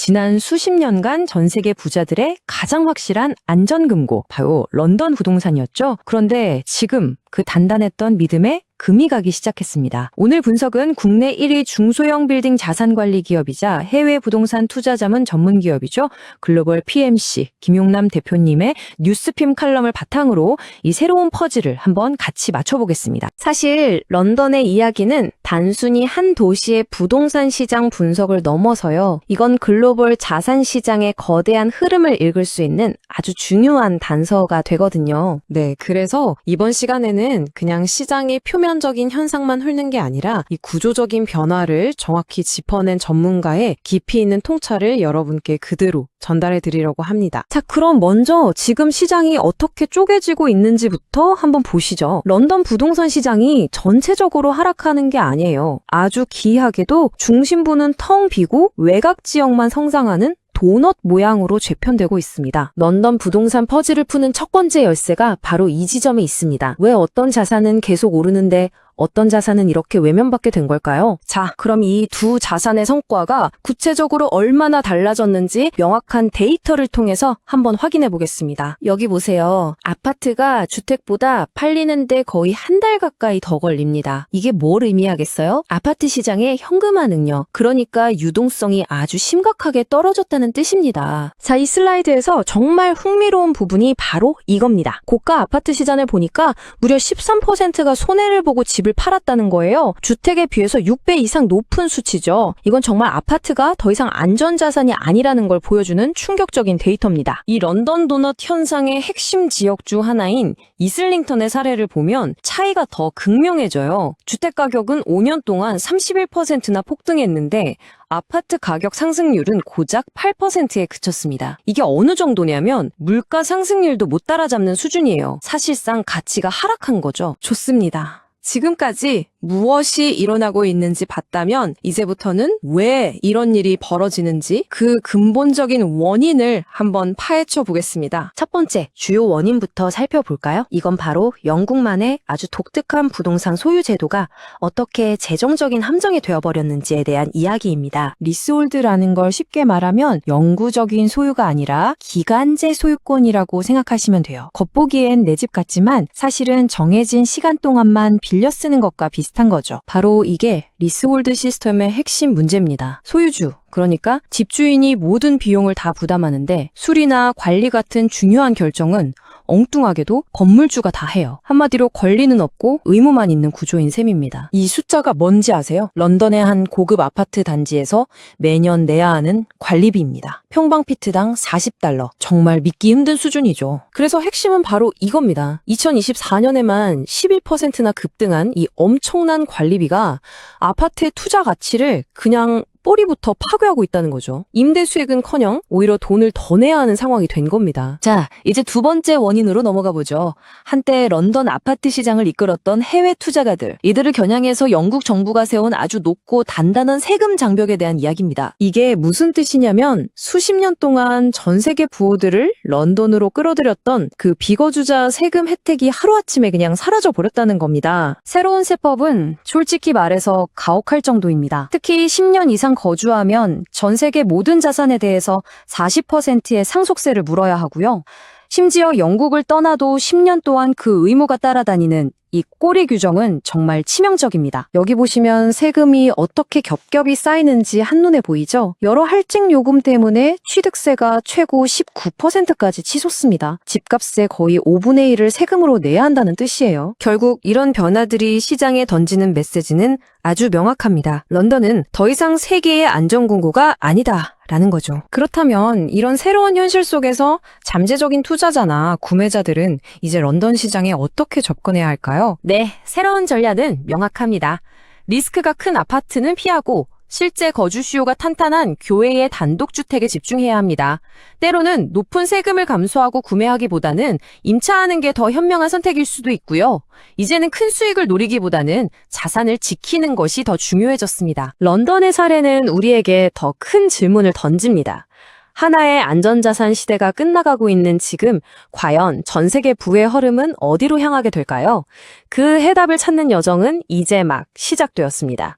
지난 수십 년간 전 세계 부자들의 가장 확실한 안전금고, 바로 런던 부동산이었죠. 그런데 지금 그 단단했던 믿음에 금이 가기 시작했습니다. 오늘 분석은 국내 1위 중소형 빌딩 자산관리 기업이자 해외 부동산 투자 자문 전문 기업이죠. 글로벌 PMC 김용남 대표님의 뉴스핌 칼럼을 바탕으로 이 새로운 퍼즐을 한번 같이 맞춰보겠습니다. 사실 런던의 이야기는 단순히 한 도시의 부동산 시장 분석을 넘어서요. 이건 글로벌 자산 시장의 거대한 흐름을 읽을 수 있는 아주 중요한 단서가 되거든요. 네, 그래서 이번 시간에는 그냥 시장의 표면적인 현상만 훑는 게 아니라 이 구조적인 변화를 정확히 짚어낸 전문가의 깊이 있는 통찰을 여러분께 그대로 전달해 드리려고 합니다. 자, 그럼 먼저 지금 시장이 어떻게 쪼개지고 있는지부터 한번 보시죠. 런던 부동산 시장이 전체적으로 하락하는 게 아니에요. 아주 기이하게도 중심부는 텅 비고 외곽 지역만 성장하는 도넛 모양으로 재편되고 있습니다. 런던 부동산 퍼즐을 푸는 첫 번째 열쇠가 바로 이 지점에 있습니다. 왜 어떤 자산은 계속 오르는데 어떤 자산은 이렇게 외면받게 된 걸까요? 자, 그럼 이 두 자산의 성과가 구체적으로 얼마나 달라졌는지 명확한 데이터를 통해서 한번 확인해 보겠습니다. 여기 보세요. 아파트가 주택보다 팔리는데 거의 한 달 가까이 더 걸립니다. 이게 뭘 의미하겠어요? 아파트 시장의 현금화 능력, 그러니까 유동성이 아주 심각하게 떨어졌다는 뜻입니다. 자, 이 슬라이드에서 정말 흥미로운 부분이 바로 이겁니다. 고가 아파트 시장을 보니까 무려 13%가 손해를 보고 집을 팔았다는 거예요. 주택에 비해서 6배 이상 높은 수치죠. 이건 정말 아파트가 더 이상 안전자산이 아니라는 걸 보여주는 충격적인 데이터입니다. 이 런던 도넛 현상의 핵심 지역 중 하나인 이슬링턴의 사례를 보면 차이가 더 극명해져요. 주택 가격은 5년 동안 31%나 폭등했는데 아파트 가격 상승률은 고작 8%에 그쳤습니다. 이게 어느 정도냐면 물가 상승률도 못 따라잡는 수준이에요. 사실상 가치가 하락한 거죠. 좋습니다. 지금까지 무엇이 일어나고 있는지 봤다면 이제부터는 왜 이런 일이 벌어지는지 그 근본적인 원인을 한번 파헤쳐 보겠습니다. 첫 번째, 주요 원인부터 살펴볼까요? 이건 바로 영국만의 아주 독특한 부동산 소유 제도가 어떻게 재정적인 함정이 되어버렸는지에 대한 이야기입니다. 리스홀드라는 걸 쉽게 말하면 영구적인 소유가 아니라 기간제 소유권이라고 생각하시면 돼요. 겉보기엔 내 집 같지만 사실은 정해진 시간 동안만 빌려 쓰는 것과 비슷한 거죠. 바로 이게 리스홀드 시스템의 핵심 문제입니다. 소유주, 그러니까 집주인이 모든 비용을 다 부담하는데 수리나 관리 같은 중요한 결정은 엉뚱하게도 건물주가 다 해요. 한마디로 권리는 없고 의무만 있는 구조인 셈입니다. 이 숫자가 뭔지 아세요? 런던의 한 고급 아파트 단지에서 매년 내야 하는 관리비입니다. 평방피트당 40달러. 정말 믿기 힘든 수준이죠. 그래서 핵심은 바로 이겁니다. 2024년에만 11%나 급등한 이 엄청난 관리비가 아파트의 투자 가치를 그냥 뿌리부터 파괴하고 있다는 거죠. 임대 수익은커녕 오히려 돈을 더 내야 하는 상황이 된 겁니다. 자, 이제 두 번째 원인으로 넘어가 보죠. 한때 런던 아파트 시장을 이끌었던 해외 투자가들. 이들을 겨냥해서 영국 정부가 세운 아주 높고 단단한 세금 장벽에 대한 이야기입니다. 이게 무슨 뜻이냐면 수십 년 동안 전 세계 부호들을 런던으로 끌어들였던 그 비거주자 세금 혜택이 하루아침에 그냥 사라져 버렸다는 겁니다. 새로운 세법은 솔직히 말해서 가혹할 정도입니다. 특히 10년 이상 거주하면 전 세계 모든 자산에 대해서 40%의 상속세를 물어야 하고요. 심지어 영국을 떠나도 10년 동안 그 의무가 따라다니는 이 꼬리 규정은 정말 치명적입니다. 여기 보시면 세금이 어떻게 겹겹이 쌓이는지 한눈에 보이죠? 여러 할증 요금 때문에 취득세가 최고 19%까지 치솟습니다. 집값의 거의 5분의 1을 세금으로 내야 한다는 뜻이에요. 결국 이런 변화들이 시장에 던지는 메시지는 아주 명확합니다. 런던은 더 이상 세계의 안전공고가 아니다. 라는 거죠. 그렇다면 이런 새로운 현실 속에서 잠재적인 투자자나 구매자들은 이제 런던 시장에 어떻게 접근해야 할까요? 네, 새로운 전략은 명확합니다. 리스크가 큰 아파트는 피하고 실제 거주 수요가 탄탄한 교외의 단독주택에 집중해야 합니다. 때로는 높은 세금을 감수하고 구매하기보다는 임차하는 게 더 현명한 선택일 수도 있고요. 이제는 큰 수익을 노리기보다는 자산을 지키는 것이 더 중요해졌습니다. 런던의 사례는 우리에게 더 큰 질문을 던집니다. 하나의 안전자산 시대가 끝나가고 있는 지금 과연 전 세계 부의 흐름은 어디로 향하게 될까요? 그 해답을 찾는 여정은 이제 막 시작되었습니다.